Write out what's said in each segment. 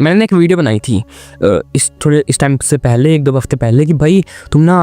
मैंने एक वीडियो बनाई थी इस टाइम से पहले, 1-2 हफ्ते पहले, कि भाई तुम ना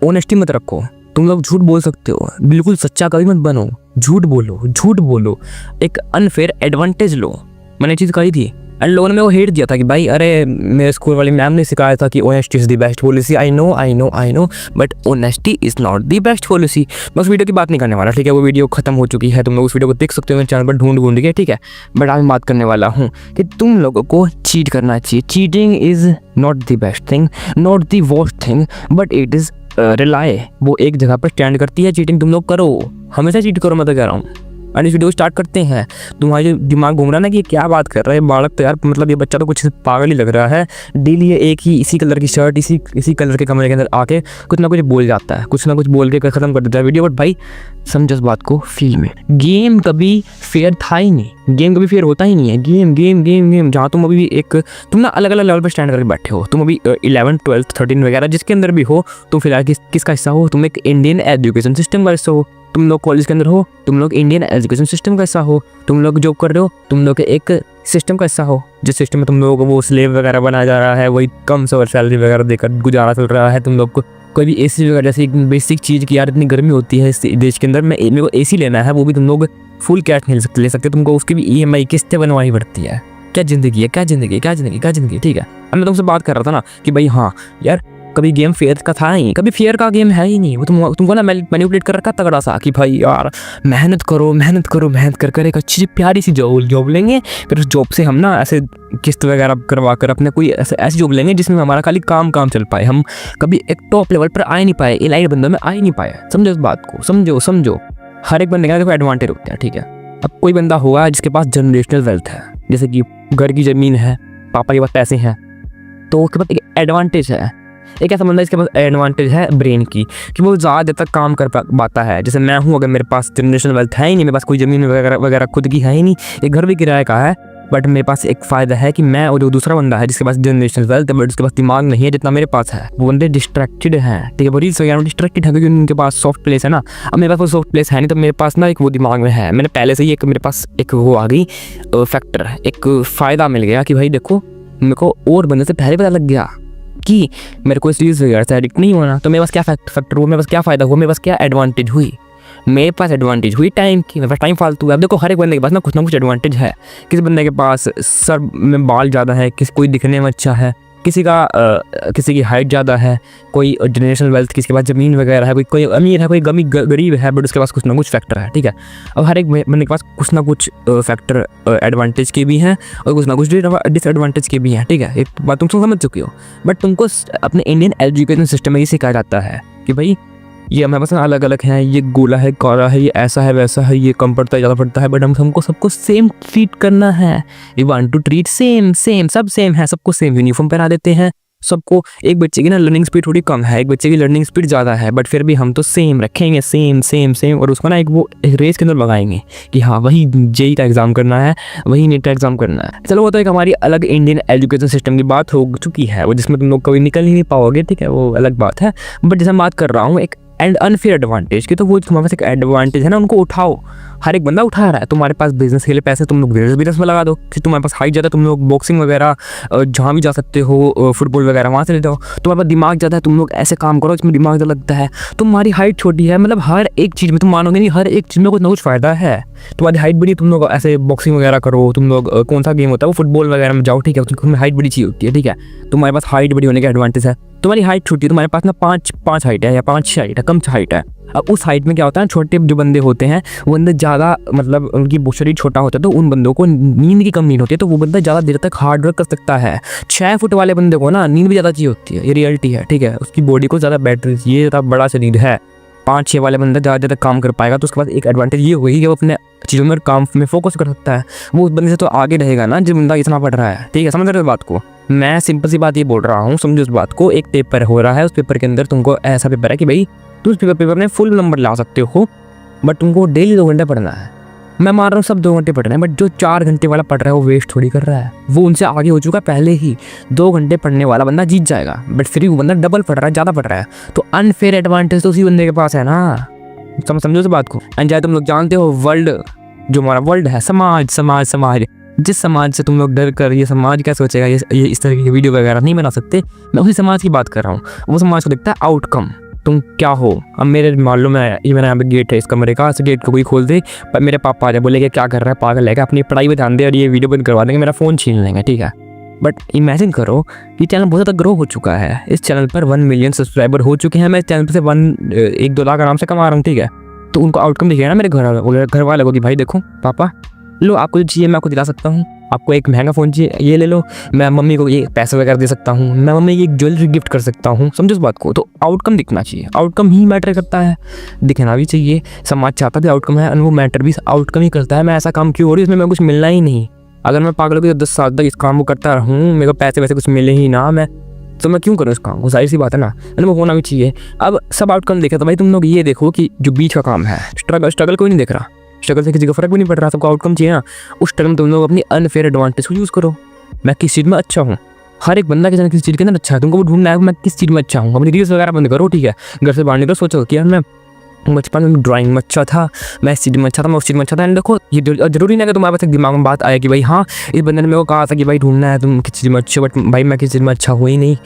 ऑनेस्टी मत रखो, तुम लोग झूठ बोल सकते हो, बिल्कुल सच्चा कभी मत बनो, झूठ बोलो, एक अनफेयर एडवांटेज लो। मैंने ये चीज़ कही थी एंड लोगों ने मेरे को हेट दिया था कि भाई अरे मेरे स्कूल वाली मैम ने सिखाया था कि honesty is the best policy. I know but honesty is not the best policy. मैं उस वीडियो की बात नहीं करने वाला, ठीक है, वो वीडियो खत्म हो चुकी है, तुम लोग उस वीडियो को देख सकते हो मेरे चैनल पर ढूंढ के, ठीक है। बट आज मैं बात करने वाला हूँ कि तुम लोगों को चीट करना चाहिए। Cheating is not the best thing, not the worst thing, but it is rely. वो एक जगह पर स्टैंड करती है। चीटिंग तुम लोग करो, हमेशा चीट करो, मैं तो कह रहा हूँ। एंड इस वीडियो को स्टार्ट करते हैं। तुम्हारा जो दिमाग घूम रहा है ना कि क्या बात कर रहा है बालक, तो यार मतलब ये बच्चा तो कुछ पागल ही लग रहा है। डेली ये एक ही इसी कलर की शर्ट इसी कलर के कमरे के अंदर आके कुछ ना कुछ बोल जाता है, कुछ ना कुछ बोल के खत्म कर देता है वीडियो। बट भाई समझो इस बात को, फील में गेम कभी फेयर था ही नहीं, गेम कभी फेयर होता ही नहीं है। गेम जहाँ तुम अभी तुम ना अलग अलग लेवल पर स्टैंड करके बैठे हो। तुम अभी 11, 12, 13 वगैरह जिसके अंदर भी हो, तुम फिलहाल किसका हिस्सा हो? तुम एक इंडियन एजुकेशन सिस्टम का हिस्सा हो। तुम लोग कॉलेज के अंदर हो, तुम लोग इंडियन एजुकेशन सिस्टम का हिस्सा हो। तुम लोग जॉब कर रहे हो, तुम लोग एक सिस्टम का हिस्सा हो, जिस सिस्टम में तुम लोगों को वो स्लेव वगैरह बनाया जा रहा है, वही कम से सैलरी वगैरह देकर गुजारा चल रहा है। तुम लोग को कोई भी एसी वगैरह जैसे एक बेसिक चीज़ की, यार इतनी गर्मी होती है इस देश के अंदर, मेरे को एसी लेना है, वो भी तुम लोग फुल कैश नहीं ले सकते, तुमको उसकी भी EMI किस्तें बनवानी पड़ती है। क्या ज़िंदगी है, क्या ज़िंदगी, ठीक है। अब मैं तुमसे बात कर रहा था ना कि भाई हाँ यार कभी गेम फेयर का था ही, कभी फेयर का गेम है ही नहीं। वो तुमको ना मैनिपुलेट कर रखा तगड़ा सा कि भाई यार मेहनत कर एक अच्छी प्यारी सी जॉब लेंगे, फिर उस जॉब से हम ना ऐसे किस्त वगैरह करवा कर अपने कोई ऐसी जॉब लेंगे जिसमें हमारा खाली काम चल पाए, हम कभी एक टॉप लेवल पर आ ही नहीं पाए, एलाइट बंदों में आ ही नहीं पाए। समझो इस बात को, समझो। हर एक बंदे का देखो एडवांटेज होता है, ठीक है। अब कोई बंदा होगा जिसके पास जनरेशनल वेल्थ है, जैसे कि घर की ज़मीन है, पापा के पास पैसे हैं, तो उसके पास एक एडवांटेज है। एक ऐसा बंदा इसके पास एडवांटेज है ब्रेन की, कि वो ज़्यादा देर तक काम कर पाता है। जैसे मैं हूँ, अगर मेरे पास जनरेशनल वेल्थ है ही नहीं, मेरे पास कोई ज़मीन वगैरह खुद की है ही नहीं, एक घर भी किराए का है, बट मेरे पास एक फ़ायदा है कि मैं और जो दूसरा बंदा है जिसके पास जनरेशनल वेल्थ है बट उसके पास दिमाग नहीं है जितना मेरे पास है, वो बंदे डिस्ट्रैक्टेड हैं, ठीक है। वो रील्स वगैरह में डिस्ट्रैक्टेड है क्योंकि उनके पास सॉफ्ट प्लेस है ना। अब मेरे पास वो सॉफ्ट प्लेस है नहीं, तो मेरे पास ना एक वो दिमाग में है, मैंने पहले से ही मेरे पास एक वो आ गई फैक्टर, एक फ़ायदा मिल गया कि भाई देखो मेरे को और बंदे से पहले पता लग गया कि मेरे को इस रील्स वगैरह से एडिक्ट नहीं होना। तो मेरे पास क्या फैक्टर हुआ, मेरे पास क्या फ़ायदा हुआ, मेरे पास क्या एडवांटेज हुई? मेरे पास एडवांटेज हुई टाइम की, मेरे पास टाइम फालतू है। अब देखो हर एक बंदे के पास ना कुछ एडवांटेज है। किसी बंदे के पास सर में बाल ज़्यादा है, कोई दिखने में अच्छा है, किसी की हाइट ज़्यादा है, कोई जनरेशनल वेल्थ, किसी के पास ज़मीन वगैरह है, कोई अमीर है, कोई गरीब है, बट उसके पास कुछ ना कुछ फैक्टर है, ठीक है। अब हर एक बंदे के पास कुछ ना कुछ फैक्टर एडवांटेज के भी हैं और कुछ ना कुछ डिसएडवांटेज के भी हैं, ठीक है। एक बात तुम समझ चुके हो। बट तुमको अपने इंडियन एजुकेशन सिस्टम में ये सिखाया जाता है कि भाई ये हमारे पास अलग अलग हैं, ये गोला है, काला है, ये ऐसा है, वैसा है, ये कम पड़ता है, ज़्यादा पड़ता है, बट हमको सबको सेम ट्रीट करना है। We want to treat same, सब सेम है, सबको सेम यूनिफॉर्म पहना देते हैं सबको। एक बच्चे की ना लर्निंग स्पीड थोड़ी कम है, एक बच्चे की लर्निंग स्पीड ज़्यादा है, बट फिर भी हम तो सेम रखेंगे, सेम, और उसको ना एक रेस के अंदर लगाएंगे कि हाँ वही JEE का एग्ज़ाम करना है, वही नीट का एग्ज़ाम करना है। चलो वो तो एक हमारी अलग इंडियन एजुकेशन सिस्टम की बात हो चुकी है, वो जिसमें तुम लोग कभी निकल ही नहीं पाओगे, ठीक है, वो अलग बात है। बट जैसे मैं बात कर रहा हूँ एक एंड अनफेयर एडवांटेज की, तो वो तुम्हारे पास एक एडवांटेज है ना, उनको उठाओ। हर एक बंदा उठा रहा है। तुम्हारे पास बिजनेस के लिए पैसे, तुम लोग बिजनेस में लगा दो। कि तुम्हारे पास हाइट ज़्यादा, तुम लोग बॉक्सिंग वगैरह जहाँ भी जा सकते हो, फुटबॉल वगैरह वहाँ से ले जाओ। तुम्हारे पास दिमाग ज़्यादा है, तुम लोग ऐसे काम करो इसमें दिमाग ज़्यादा लगता है। तुम्हारी हाइट छोटी है, मतलब हर एक चीज़ में तुम मानोगे नहीं, हर एक चीज़ में कुछ ना कुछ फ़ायदा है। तुम्हारी हाइट बड़ी, तुम लोग ऐसे बॉक्सिंग वगैरह करो, तुम लोग कौन सा गेम होता है वो फुटबॉल वगैरह में जाओ, ठीक है, उसमें हाइट बड़ी चाहिए होती है, ठीक है। तुम्हारे पास हाइट बड़ी होने का एडवांटेज है। तुम्हारी हाइट छोटी है, तुम्हारे पास ना 5 हाइट है या 5-6 हाइट है, कम हाइट है। अब उस हाइट में क्या होता है, छोटे जो बंदे होते हैं वो बंदे ज़्यादा, मतलब उनकी शरीर छोटा होता है, तो उन बंदों को नींद की कम नींद होती है, तो वो बंदा ज़्यादा देर तक हार्ड वर्क कर सकता है। 6 फुट वाले बंदे को ना नींद भी ज़्यादा चाहिए होती है, ये रियलिटी है, ठीक है। उसकी बॉडी को ज़्यादा बैटरी चाहिए, ज़्यादा बड़ा शरीर है। 5-6 वाले बंदा ज़्यादा देर तक काम कर पाएगा, तो उसके पास एक एडवांटेज ये होगी कि वो अपने चीज़ों में काम में फोकस कर सकता है। वो उस बंदे से तो आगे रहेगा ना जो बंदा इतना पढ़ रहा है, ठीक है। समझ रहे हो बात को? मैं सिंपल सी बात ये बोल रहा हूँ, समझो इस बात को। एक पेपर हो रहा है, उस पेपर के अंदर तुमको ऐसा पेपर है कि भाई तुम उस पेपर में फुल नंबर ला सकते हो, बट तुमको डेली 2 घंटे पढ़ना है। मैं मान रहा हूँ सब 2 घंटे पढ़ रहे हैं, बट जो 4 घंटे वाला पढ़ रहा है वो वेस्ट थोड़ी कर रहा है, वो उनसे आगे हो चुका पहले ही। 2 घंटे पढ़ने वाला बंदा जीत जाएगा, बट फिर वो बंदा डबल पढ़ रहा है, ज़्यादा पढ़ रहा है, तो अनफेयर एडवांटेज तो उसी बंदे के पास है ना। समझो इस बात को। एंड चाहे तुम लोग जानते हो वर्ल्ड, जो हमारा वर्ल्ड है, समाज जिस समाज से तुम लोग डर कर ये समाज क्या सोचेगा ये इस तरह की वीडियो वगैरह नहीं बना सकते, मैं उसी समाज की बात कर रहा हूँ। वो समाज को देखता है आउटकम, तुम क्या हो। अब मेरे मालूम में ये मेरा यहाँ पे गेट है इस कमरे का, इस गेट को कोई खोल दे पर मेरे पापा आ जाए बोले कि क्या कर रहा है पागल है क्या, अपनी पढ़ाई पे ध्यान दे और ये वीडियो बंद करवा देंगे, मेरा फ़ोन छीन लेंगे, ठीक है। बट इमेजिन करो कि चैनल बहुत ज़्यादा ग्रो हो चुका है, इस चैनल पर 1 मिलियन सब्सक्राइबर हो चुके हैं, मैं इस चैनल पर से 1-2 लाख आराम से कमा रहा हूँ, ठीक है। तो उनको आउटकम दिखेगा ना मेरे घर वाले को कि भाई देखो पापा लो आपको जो चाहिए मैं आपको दिला सकता हूँ, आपको एक महंगा फ़ोन चाहिए ये ले लो, मैं मम्मी को ये पैसे वगैरह दे सकता हूँ, मैं मम्मी की एक ज्वेलरी गिफ्ट कर सकता हूँ, समझो इस बात को। तो आउटकम दिखना चाहिए, आउटकम ही मैटर करता है, दिखना भी चाहिए। समाज चाहता भी आउटकम है और वो मैटर भी आउटकम ही करता है। मैं ऐसा काम क्यों हो रही है इसमें मैं कुछ मिलना ही नहीं, अगर मैं पागल हो 10 साल तक इस काम को करता रहूँ, मेरे को पैसे वैसे कुछ मिले ही ना, तो मैं क्यों करूँ इस काम को, जाहिर सी बात है ना, वो होना भी चाहिए। अब सब आउटकम देखे तो भाई तुम लोग ये देखो कि जो बीच का काम है स्ट्रगल कोई नहीं देख रहा, स्ट्रगल से किसी को फर्क भी नहीं पड़ रहा, सबको आउटकम चाहिए ना। उस टाइम में तुम लोग अपनी अनफेयर एडवांटेज को यूज़ करो। मैं किस चीज़ में अच्छा हूँ, हर एक बंदा किसी चीज़ के अंदर अच्छा है, तुमको वो ढूंढना है मैं किस चीज़ में अच्छा हूँ। अपनी रील्स वगैरह बंद करो, ठीक है, घर से बाहर निकलो, सोचो कि यार मैं बचपन में ड्राइंग में अच्छा था, मैं इस चीज़ में अच्छा था, मैं उस चीज़ में अच्छा था। एंड देखो ये जरूरी नहीं है कि तुम्हारे पास एक दिमाग में बात आए कि भाई हाँ इस बंदे ने मेरे को कहा था कि भाई ढूंढना है तुम किस चीज़ में अच्छे, बट भाई मैं किस चीज़ में अच्छा हो ही नहीं।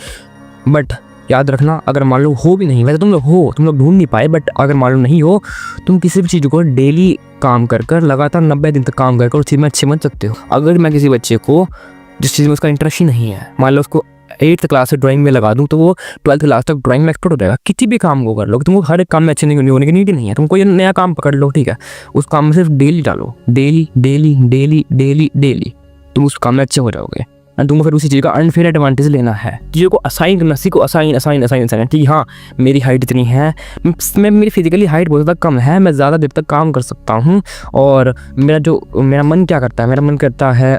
बट याद रखना अगर मान लो हो भी नहीं, वैसे तुम लोग ढूंढ नहीं पाए, बट अगर मान लो नहीं हो, तुम किसी भी चीज़ को डेली काम कर लगातार 90 दिन तक काम कर उस चीज़ में अच्छे बन सकते हो। अगर मैं किसी बच्चे को जिस चीज़ में उसका इंटरेस्ट ही नहीं है, मान लो उसको 8th क्लास से ड्राइंग में लगा दूं तो वो 12th क्लास तक ड्राइंग में एक्सपर्ट हो जाएगा। किसी भी काम को कर लो, तुमको हर एक काम में अच्छे नहीं होने की नीड नहीं है, तुम कोई नया काम पकड़ लो, ठीक है, उस काम में सिर्फ डेली डालो, डेली तुम उस काम में अच्छे हो जाओगे। तुमको फिर उसी चीज़ का अनफेयर एडवांटेज लेना है, चीज़ों को असाइन करना सीखो, असाइन ठीक हाँ मेरी हाइट इतनी है, मैं मेरी फिजिकली हाइट बहुत ज़्यादा कम है, मैं ज़्यादा देर तक काम कर सकता हूँ, और मेरा मन क्या करता है, मेरा मन करता है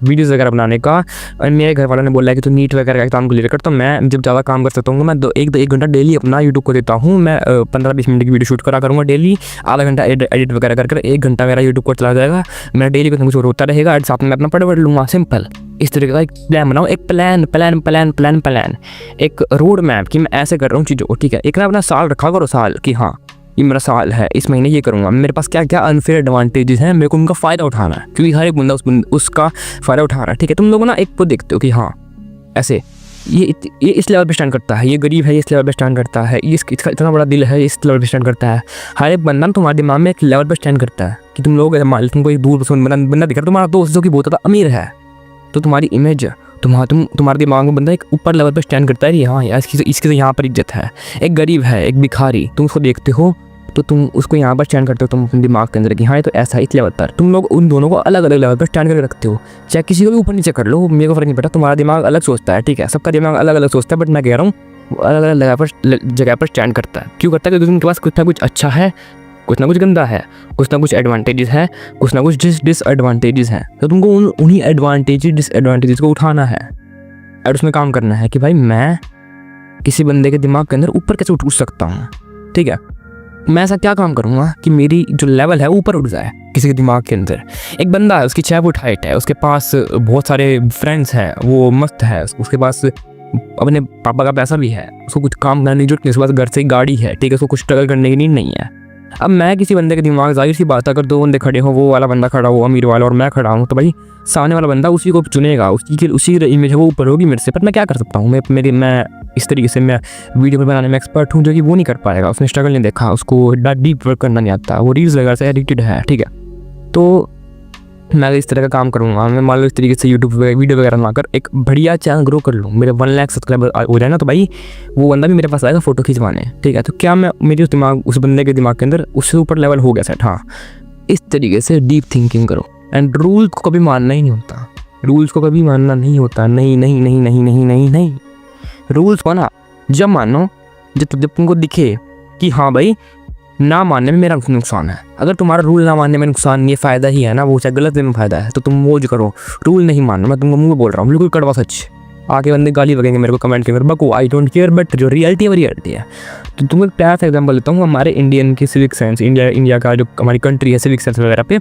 वीडियोज़ वगैरह बनाने का। और मेरे घर वालों ने बोला है कि तू नीट वगैरह का एग्जाम क्लियर कर, तो मैं जब ज़्यादा काम कर सकता हूँ मैं 1 घंटा डेली अपना यूट्यूब को देता हूँ। मैं 15-20 मिनट की वीडियो शूट करा करूँगा डेली, आधा घंटा एडिट वगैरह कर 1 घंटा मेरा यूट्यूब को चला जाएगा, मेरा डेली कुछ ना कुछ होता रहेगा, और साथ में अपना पढ़ लूँगा। सिंपल इस तरीके का एक प्लान बनाओ, एक प्लान, एक रोड मैप कि मैं ऐसे कर रहा हूँ चीज़ों को, ठीक है। एक ना अपना साल रखा करो, साल कि हाँ ये मेरा साल है, इस महीने ये करूँगा, मेरे पास क्या क्या अनफेयर एडवांटेजेस हैं, मेरे को उनका फ़ायदा उठाना है, क्योंकि हर एक बंदा उसका फ़ायदा उठा रहा है, ठीक है। तुम लोग ना एक को देखते हो कि हाँ ऐसे ये इस लेवल पे स्टैंड करता है, ये गरीब है ये इस लेवल पे स्टैंड करता है, इसका इतना बड़ा दिल है इस लेवल पे स्टैंड करता है। हर एक बंदा तुम्हारे दिमाग में एक लेवल पे स्टैंड करता है कि तुम लोग मान लो तुमको एक दूर बंदा दिख रहा है, तुम्हारा दोस्त जो कि बहुत ज़्यादा अमीर है, तो तुम्हारी इमेज तुम्हारे दिमाग में बंदा एक ऊपर लेवल पर स्टैंड करता है, हाँ यार इसकी तो यहाँ पर इज्जत है। एक गरीब है, एक भिखारी, तुम उसको देखते हो तो तुम उसको यहाँ पर स्टैंड करते हो, तुम अपने दिमाग के अंदर कि हाँ ये तो ऐसा है इस लेवल पर। तुम लोग उन दोनों को अलग अलग लेवल पर स्टैंड करके रखते हो, चाहे किसी को भी ऊपर नीचे कर लो, मेरे को फर्क नहीं पड़ता, तुम्हारा दिमाग अलग सोचता है, ठीक है, सबका दिमाग अलग अलग सोचता है, बट मैं कह रहा हूँ अलग अलग जगह पर स्टैंड करता है। क्यों करता है? क्योंकि उनके पास कुछ ना कुछ अच्छा है, कुछ ना कुछ गंदा है, कुछ ना कुछ एडवांटेजेस है, कुछ ना कुछ डिसएडवांटेजेस हैं, तो तुमको उन्हीं एडवांटेजेस डिसएडवांटेजेस को उठाना है और उसमें काम करना है कि भाई मैं किसी बंदे के दिमाग के अंदर ऊपर कैसे उठ सकता हूँ, ठीक है। मैं ऐसा क्या काम करूँगा कि मेरी जो लेवल है ऊपर उठ जाए किसी के दिमाग के अंदर। एक बंदा है, उसकी 6 फुट हाइट है, उसके पास बहुत सारे फ्रेंड्स हैं, वो मस्त है, उसके पास अपने पापा का पैसा भी है, उसको कुछ काम करने की जरूरत नहीं, उसके पास घर से गाड़ी है, ठीक है, उसको कुछ स्ट्रगल करने की नीड नहीं है। अब मैं किसी बंदे के दिमाग, जाहिर सी बात है अगर 2 बंदे खड़े हों, वो वाला बंदा खड़ा हो अमीर वाला और मैं खड़ा हूँ, तो भाई सामने वाला बंदा उसी को चुनेगा, उसी इमेज है वो ऊपर होगी मेरे से। पर मैं क्या कर सकता हूँ, मैं इस तरीके से मैं वीडियो बनाने में एक्सपर्ट हूँ, जो कि वो नहीं कर पाएगा, उसने स्ट्रगल नहीं देखा, उसको डीप वर्क करना नहीं आता, वो रील्स वगैरह से एडिक्टेड है, ठीक है। तो मैं इस तरह का काम करूँगा, मैं मान लो इस तरीके से यूट्यूब वीडियो वगैरह बनाकर एक बढ़िया चैनल ग्रो कर लूँ, मेरे 1 लाख सब्सक्राइबर हो जाए ना, तो भाई वो बंदा भी मेरे पास आएगा फ़ोटो खिंचवाने, ठीक है। तो क्या मैं मेरी उस बंदे के दिमाग के अंदर उससे ऊपर लेवल हो गया सेट, हाँ। इस तरीके से डीप थिंकिंग करो। एंड रूल्स को कभी मानना ही नहीं होता, रूल्स को कभी मानना नहीं होता, नहीं। रूल्स को ना जब मानो जब तुमको दिखे कि हाँ भाई ना मानने में मेरा नुकसान है। अगर तुम्हारा रूल ना मानने में नुकसान ये फ़ायदा ही है ना, वो चाहे गलत में फ़ायदा है, तो तुम वो जो करो, रूल नहीं मानो। मैं तुमको मुँह में बोल रहा हूँ, बिल्कुल कड़वा सच। आगे बंदे गाली बगेंगे मेरे को कमेंट के अंदर, बको आई डोंट केयर, बट जो रियलिटी है वो रियलिटी है। तो तुम्हें एक प्यार सा एग्जाम्पल देता हूँ हमारे इंडियन की सिविक सेंस, इंडिया का जो हमारी कंट्री है सिविक सेंस वगैरह पे,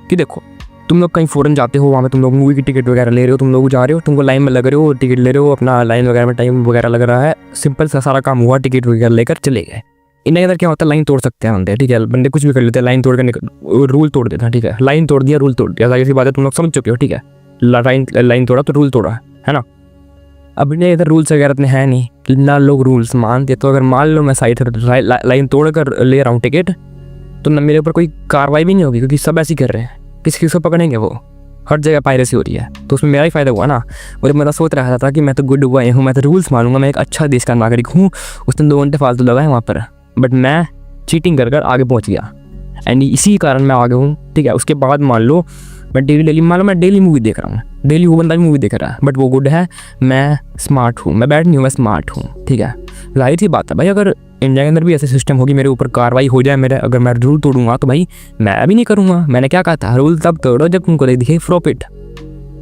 कि देखो तुम लोग कहीं फ़ॉरेन जाते हो, वहाँ पे तुम लोग मूवी की टिकट वगैरह ले रहे हो, तुम लोग जा रहे हो, तुमको लाइन में लग रहे हो, टिकट ले रहे हो, अपना लाइन वगैरह में टाइम वगैरह लग रहा है, सिंपल सा सारा काम हुआ, टिकट वगैरह लेकर चले गए। इनके अंदर क्या होता है, लाइन तोड़ सकते हैं बंदे, ठीक है, बंदे कुछ भी कर लेते हैं, लाइन तोड़ कर रूल तोड़ देते हैं, ठीक है, लाइन तोड़ दिया रूल तोड़ दिया, जाहिर सी बात है तुम लोग समझ चुके हो, ठीक है, लाइन तोड़ा तो रूल तोड़ा है ना। अब इन्हें इधर रूल्स वगैरह इतने हैं नहीं ना, लोग रूल्स मानते, तो अगर मान लो मैं साइड लाइन तोड़ कर ले रहा हूँ टिकट, तो ना मेरे ऊपर कोई कार्रवाई भी नहीं होगी, क्योंकि सब ऐसे ही कर रहे हैं, किसी को पकड़ेंगे, वो हर जगह पायरेसी हो रही है, तो उसमें मेरा ही फ़ायदा हुआ ना। और मैं तो सोच रहा था कि मैं तो गुड बॉय हूँ, मैं तो रूल्स मानूंगा, मैं एक अच्छा देश का नागरिक हूँ, उसने 2 घंटे फालतू लगाए वहाँ पर, बट मैं चीटिंग कर आगे पहुँच गया, एंड इसी कारण मैं आगे हूँ, ठीक है। उसके बाद मान लो मैं डेली मूवी देख रहा हूँ, डेली वो बंदा भी मूवी देख रहा है, बट वो गुड है, मैं स्मार्ट हूँ, मैं बैड नहीं हूँ, मैं स्मार्ट हूँ, ठीक है। जाहिर सी बात है भाई, अगर इंडिया के अंदर भी ऐसे सिस्टम होगी, मेरे ऊपर कार्रवाई हो जाए, मेरे अगर मैं रूल तोड़ूंगा तो भाई मैं भी नहीं करूँगा। मैंने क्या कहा था, रूल तब तोड़ो जब तुमको दिखे प्रॉफिट,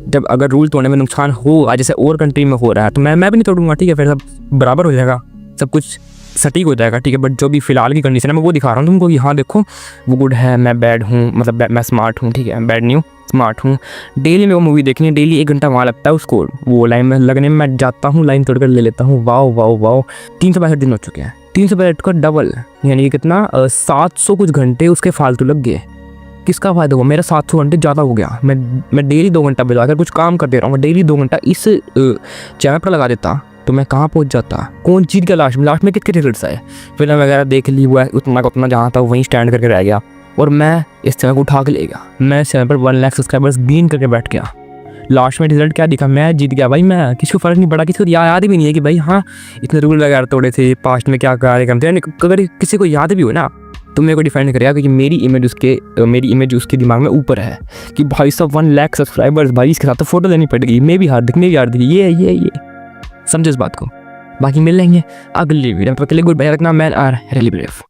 जब अगर रूल तोड़ने में नुकसान हो, जैसे और कंट्री में हो रहा है, तो मैं भी नहीं तोड़ूंगा, ठीक है, फिर सब बराबर हो जाएगा, सब कुछ सटीक हो जाएगा, ठीक है। बट जो भी फिलहाल की कंडीशन है मैं वो दिखा रहा हूँ तुमको कि हाँ देखो वो गुड है, मैं बैड हूँ, मतलब मैं स्मार्ट हूँ, ठीक है, बैड नहीं हूँ, स्मार्ट हूँ। डेली मैं वो मूवी देखनी है, डेली 1 घंटा वहाँ लगता है उसको, वो लाइन में लगने में मैं जाता हूँ, लाइन तोड़ कर ले लेता हूँ। वाओ वाओ वाओ, 365 दिन हो चुके हैं, 365 का डबल, यानी कितना 700 कुछ घंटे उसके फालतू लग गए। किसका फ़ायदा हुआ, मेरा 700 घंटे ज़्यादा हो गया। मैं डेली 2 घंटा बजाकर कुछ काम कर दे रहा हूँ, डेली 2 घंटा इस चैनल पर लगा देता तो मैं कहाँ पहुँच जाता, कौन चीज़ का लास्ट में कितने रिजल्ट्स आए, फिल्म वगैरह देख ली, हुआ उतना का उतना जहाँ था वहीं स्टैंड करके रह गया, और मैं इस चैनल को उठा के ले गया, मैं इस चैनल पर 1 लाख सब्सक्राइबर्स गेन करके बैठ गया। लास्ट में रिजल्ट क्या दिखा, मैं जीत गया भाई, मैं किसी को फ़र्क नहीं पड़ा, किसी को याद भी नहीं है कि भाई हाँ इतने रूल वगैरह तोड़े थे, पास्ट में क्या कार्यक्रम थे। अगर किसी को याद भी हो ना तो मेरे को डिफाइन करेगा, क्योंकि मेरी इमेज उसके दिमाग में ऊपर है कि भाई सब 1 लाख सब्सक्राइबर्स, भाई इसके साथ तो फोटो लेनी पड़ेगी, मैं भी हार दिखने ये समझो इस बात को। बाकी मिल लेंगे अगली वीडियो में, गुड बाय, रखना, मैन आर रियली ब्रेव।